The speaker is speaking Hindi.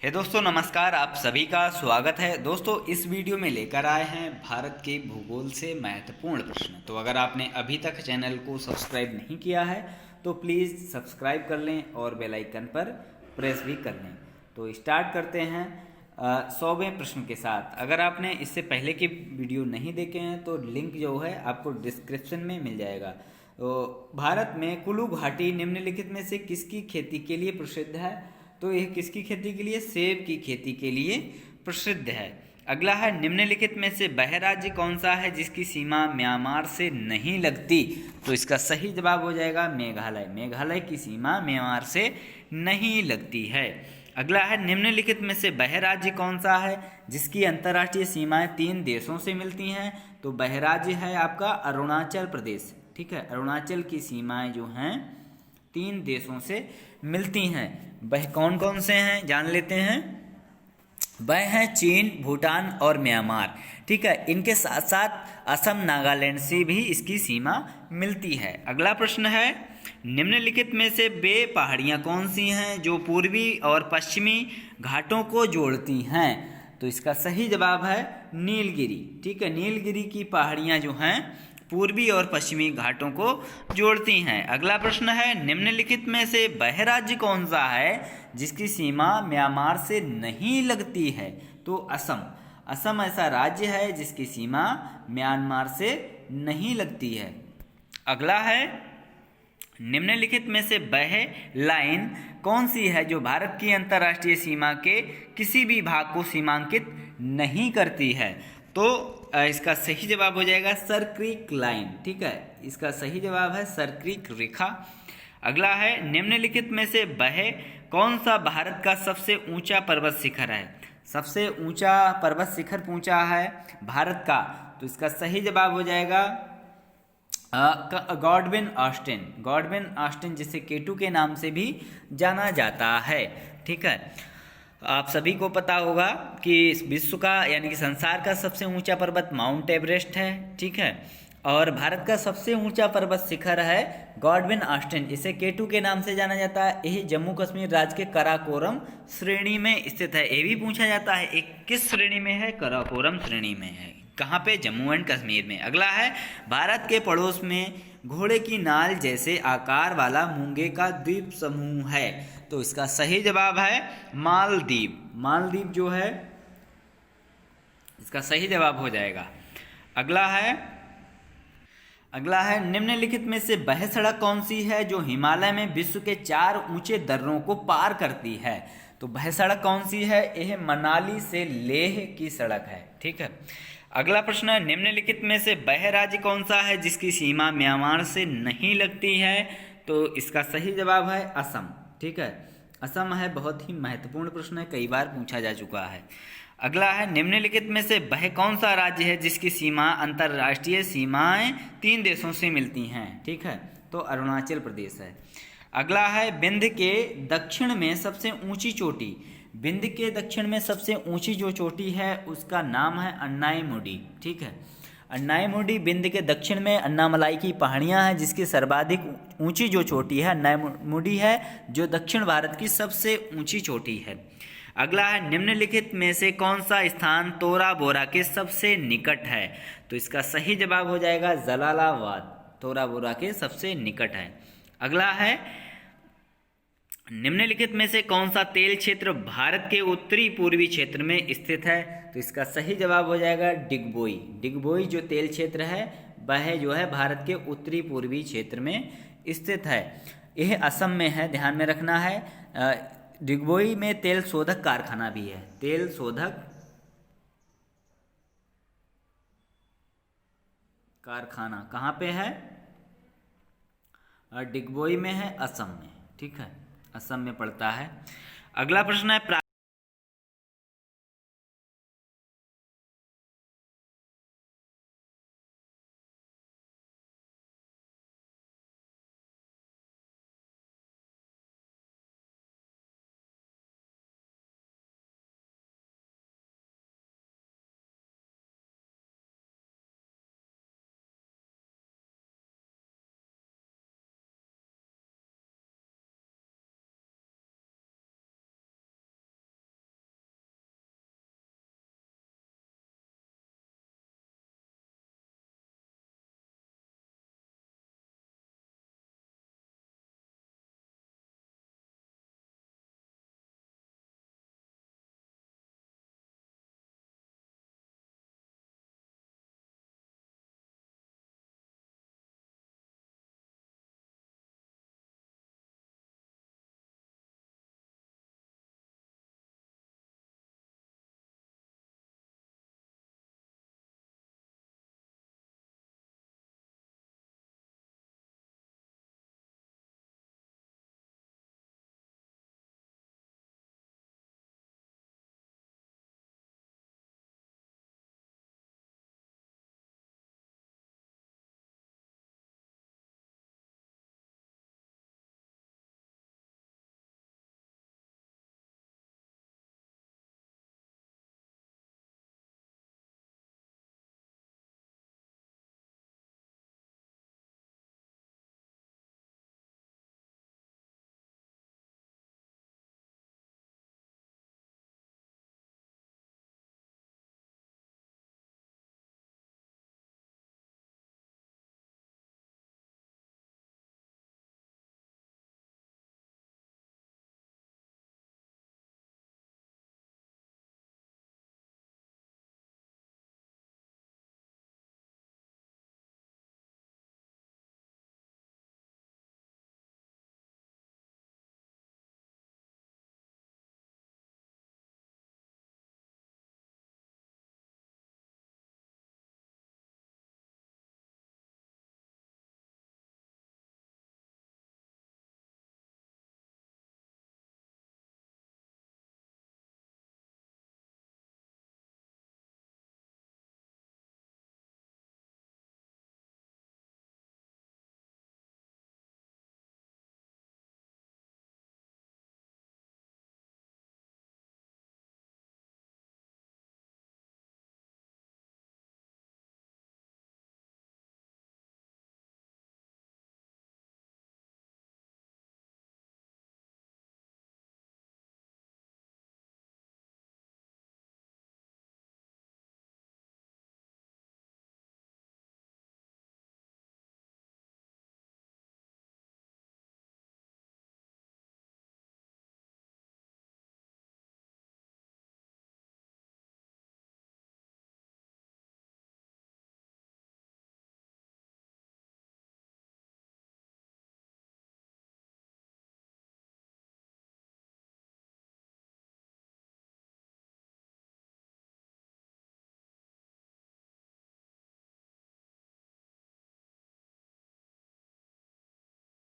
दोस्तों नमस्कार, आप सभी का स्वागत है। दोस्तों इस वीडियो में लेकर आए हैं भारत के भूगोल से महत्वपूर्ण प्रश्न। तो अगर आपने अभी तक चैनल को सब्सक्राइब नहीं किया है तो प्लीज़ सब्सक्राइब कर लें और बेल आइकन पर प्रेस भी कर लें। तो स्टार्ट करते हैं 100वें प्रश्न के साथ। अगर आपने इससे पहले के वीडियो नहीं देखे हैं तो लिंक जो है आपको डिस्क्रिप्शन में मिल जाएगा। तो भारत में कुल्लू घाटी निम्नलिखित में से किसकी खेती के लिए प्रसिद्ध है? तो यह किसकी खेती के लिए? सेब की खेती के लिए प्रसिद्ध है। अगला है निम्नलिखित में से वह राज्य कौन सा है जिसकी सीमा म्यांमार से नहीं लगती? तो इसका सही जवाब हो जाएगा मेघालय। मेघालय की सीमा म्यांमार से नहीं लगती है। अगला है निम्नलिखित में से वह राज्य कौन सा है जिसकी अंतर्राष्ट्रीय सीमाएं 3 देशों से मिलती हैं? तो वह राज्य है आपका अरुणाचल प्रदेश। ठीक है, अरुणाचल की सीमाएं जो हैं 3 देशों से मिलती हैं। वह कौन कौन से हैं जान लेते हैं। वह हैं चीन, भूटान और म्यांमार। ठीक है, इनके साथ साथ असम, नागालैंड से भी इसकी सीमा मिलती है। अगला प्रश्न है निम्नलिखित में से वे पहाड़ियाँ कौन सी हैं जो पूर्वी और पश्चिमी घाटों को जोड़ती हैं? तो इसका सही जवाब है नीलगिरी। ठीक है, नीलगिरी की पहाड़ियाँ जो हैं पूर्वी और पश्चिमी घाटों को जोड़ती हैं। अगला प्रश्न है निम्नलिखित में से वह राज्य कौन सा है जिसकी सीमा म्यांमार से नहीं लगती है? तो असम। असम ऐसा राज्य है जिसकी सीमा म्यांमार से नहीं लगती है। अगला है निम्नलिखित में से वह लाइन कौन सी है जो भारत की अंतर्राष्ट्रीय सीमा के किसी भी भाग को सीमांकित नहीं करती है? तो इसका सही जवाब हो जाएगा सर क्रीक लाइन। ठीक है, इसका सही जवाब है सर क्रीक रेखा। अगला है निम्नलिखित में से वह कौन सा भारत का सबसे ऊंचा पर्वत शिखर है? सबसे ऊंचा पर्वत शिखर पूछा है भारत का, तो इसका सही जवाब हो जाएगा गॉडविन ऑस्टिन। गॉडविन ऑस्टिन जिसे केटू के नाम से भी जाना जाता है। ठीक है, आप सभी को पता होगा कि विश्व का यानी कि संसार का सबसे ऊंचा पर्वत माउंट एवरेस्ट है। ठीक है, और भारत का सबसे ऊंचा पर्वत शिखर है गॉडविन ऑस्टिन। इसे केटू के नाम से जाना जाता है। यह जम्मू कश्मीर राज्य के कराकोरम श्रेणी में स्थित है। ये भी पूछा जाता है एक किस श्रेणी में है? कराकोरम श्रेणी में है। कहाँ पे? जम्मू एंड कश्मीर में। अगला है भारत के पड़ोस में घोड़े की नाल जैसे आकार वाला मूंगे का द्वीप समूह है। तो इसका सही जवाब है मालदीव। मालदीव जो है इसका सही जवाब हो जाएगा। अगला है निम्नलिखित में से वह सड़क कौन सी है जो हिमालय में विश्व के 4 ऊंचे दर्रों को पार करती है? तो वह सड़क कौन सी है? यह मनाली से लेह की सड़क है। ठीक है, अगला प्रश्न है निम्नलिखित में से वह राज्य कौन सा है जिसकी सीमा म्यांमार से नहीं लगती है? तो इसका सही जवाब है असम। ठीक है, असम है। बहुत ही महत्वपूर्ण प्रश्न है, कई बार पूछा जा चुका है। अगला है निम्नलिखित में से वह कौन सा राज्य है जिसकी सीमा अंतर्राष्ट्रीय सीमाएं 3 देशों से मिलती हैं? ठीक है, तो अरुणाचल प्रदेश है। अगला है विंध्य के दक्षिण में सबसे ऊंची चोटी। विंध्य के दक्षिण में सबसे ऊंची जो चोटी है उसका नाम है अन्नाईमुडी। ठीक है, अन्नाईमुडी विंध्य के दक्षिण में अन्नामलाई की पहाड़ियाँ हैं जिसकी सर्वाधिक ऊंची जो चोटी है अन्नाईमुडी है, जो दक्षिण भारत की सबसे ऊंची चोटी है। अगला है निम्नलिखित में से कौन सा स्थान तोरा बोरा के सबसे निकट है? तो इसका सही जवाब हो जाएगा जलालाबाद। तोरा बोरा के सबसे निकट है। अगला है निम्नलिखित में से कौन सा तेल क्षेत्र भारत के उत्तरी पूर्वी क्षेत्र में स्थित है? तो इसका सही जवाब हो जाएगा डिगबोई। डिगबोई जो तेल क्षेत्र है वह जो है भारत के उत्तरी पूर्वी क्षेत्र में स्थित है। यह असम में है, ध्यान में रखना है। डिगबोई में तेल शोधक कारखाना भी है। तेल शोधक कारखाना कहाँ पे है? डिगबोई में है, असम में। ठीक है, असम में पड़ता है। अगला प्रश्न है